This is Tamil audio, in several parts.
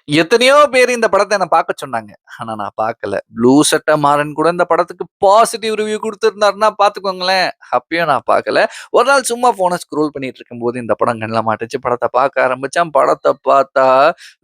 எத்தனையோ பேர் இந்த படத்த என்ன பார்க்க சொன்னாங்க. ஆனா நான் பார்க்கல. ப்ளூ சட்ட மாறன் கூட இந்த படத்துக்கு பாசிட்டிவ் ரிவ்யூ குடுத்திருந்தாருன்னா பார்த்துக்கோங்களேன். அப்பயும் நான் பார்க்கல. ஒரு நாள் சும்மா ஃபோன ஸ்க்ரோல் பண்ணிட்டு இருக்கும்போது இந்த படம் கண்ல மாட்டுச்சு. படத்த பார்க்க ஆரம்பிச்சேன். படத்த பார்த்தா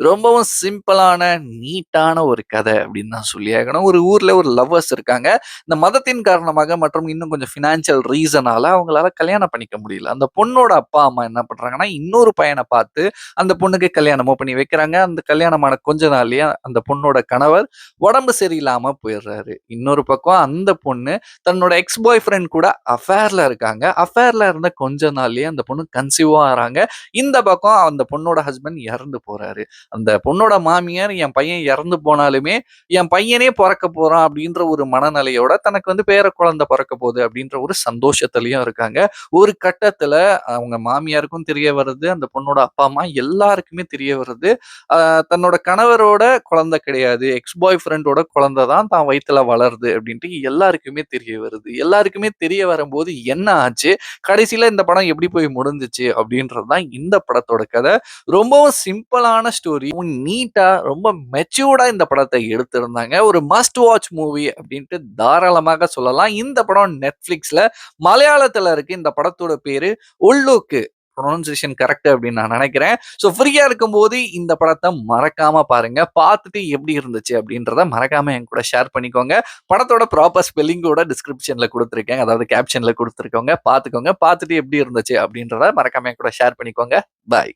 ரொம்பவும் சிம்பிளான, நீட்டான ஒரு கதை அப்படின்னு தான் சொல்லியாகணும். ஒரு ஊர்ல ஒரு லவ்வர்ஸ் இருக்காங்க. இந்த மதத்தின் காரணமாக மற்றும் இன்னும் கொஞ்சம் ஃபினான்ஷியல் ரீசனால அவங்களால கல்யாணம் பண்ணிக்க முடியல. அந்த பொண்ணோட அப்பா, அம்மா என்ன பண்றாங்கன்னா, இன்னொரு பையன பார்த்து அந்த பொண்ணுக்கு கல்யாணமும் பண்ணி வைக்கிறாங்க. அந்த கல்யாணமான கொஞ்ச நாள்லயே அந்த பொண்ணோட கணவர் உடம்பு சரியில்லாம போயிடுறாரு. இன்னொரு பக்கம் அந்த பொண்ணு தன்னோட எக்ஸ் பாய் ஃப்ரெண்ட் கூட அஃபேர்ல இருக்காங்க. அஃபேர்ல இருந்த கொஞ்ச நாள்லயே அந்த பொண்ணு கன்சீவும் ஆகுறாங்க. இந்த பக்கம் அந்த பொண்ணோட ஹஸ்பண்ட் இறந்து போறாரு. அந்த பொண்ணோட மாமியார் என் பையன் இறந்து போனாலுமே, என் பையனே பொறக்க போறான் அப்படின்ற ஒரு மனநிலையோட தனக்கு பேர குழந்தை பொறக்க போகுது அப்படின்ற ஒரு சந்தோஷத்திலயும் இருக்காங்க. ஒரு கட்டத்துல அவங்க மாமியாருக்கும் தெரிய வருது. அந்த பொண்ணோட அப்பா, அம்மா எல்லாருக்குமே தெரிய வருது. அ தன்னோட கணவரோட குழந்தை கிடையாது. எக்ஸ் பாய் ஃப்ரெண்டோட குழந்தை தான் தான் வயித்துல வளருது அப்டின்ட்டு எல்லாருக்குமே தெரிய வருது. எல்லாருக்குமே தெரிய வரும்போது என்ன ஆச்சு? கடைசில இந்த படம் எப்படி போய் முடிஞ்சுச்சு? அப்டின்றது தான் இந்த படத்தோட கத. ரொம்பவும் சிம்பிளான ஸ்டோரி. நீட்டா ரொம்ப மெச்சூர்டா இந்த படத்த எடுத்திருந்தாங்க. ஒரு மஸ்ட் வாட்ச் மூவி அப்டின்ட்டு தாராளமாக சொல்லலாம். இந்த படம் Netflixல மலையாளத்துல இருக்கு. இந்த படத்தோட பேரு "உள்ளூக்கு" ப்ரொனன்சியேஷன் கரெக்ட் அப்படின்னு நான் நினைக்கிறேன். ஸோ ஃப்ரீயா இருக்கும்போது இந்த படத்த மறக்காம பாருங்க. பார்த்துட்டு எப்படி இருந்துச்சு அப்படின்றத மறக்காம என் கூட ஷேர் பண்ணிக்கோங்க. படத்தோட ப்ராப்பர் ஸ்பெல்லிங்கோட டிஸ்கிரிப்ஷன்ல குடுத்துருக்கேன். அதாவது கேப்ஷன்ல குடுத்துருக்கோங்க. பார்த்துக்கோங்க. பார்த்துட்டு எப்படி இருந்துச்சு அப்படின்றத மறக்காம என் கூட ஷேர் பண்ணிக்கோங்க. பாய்.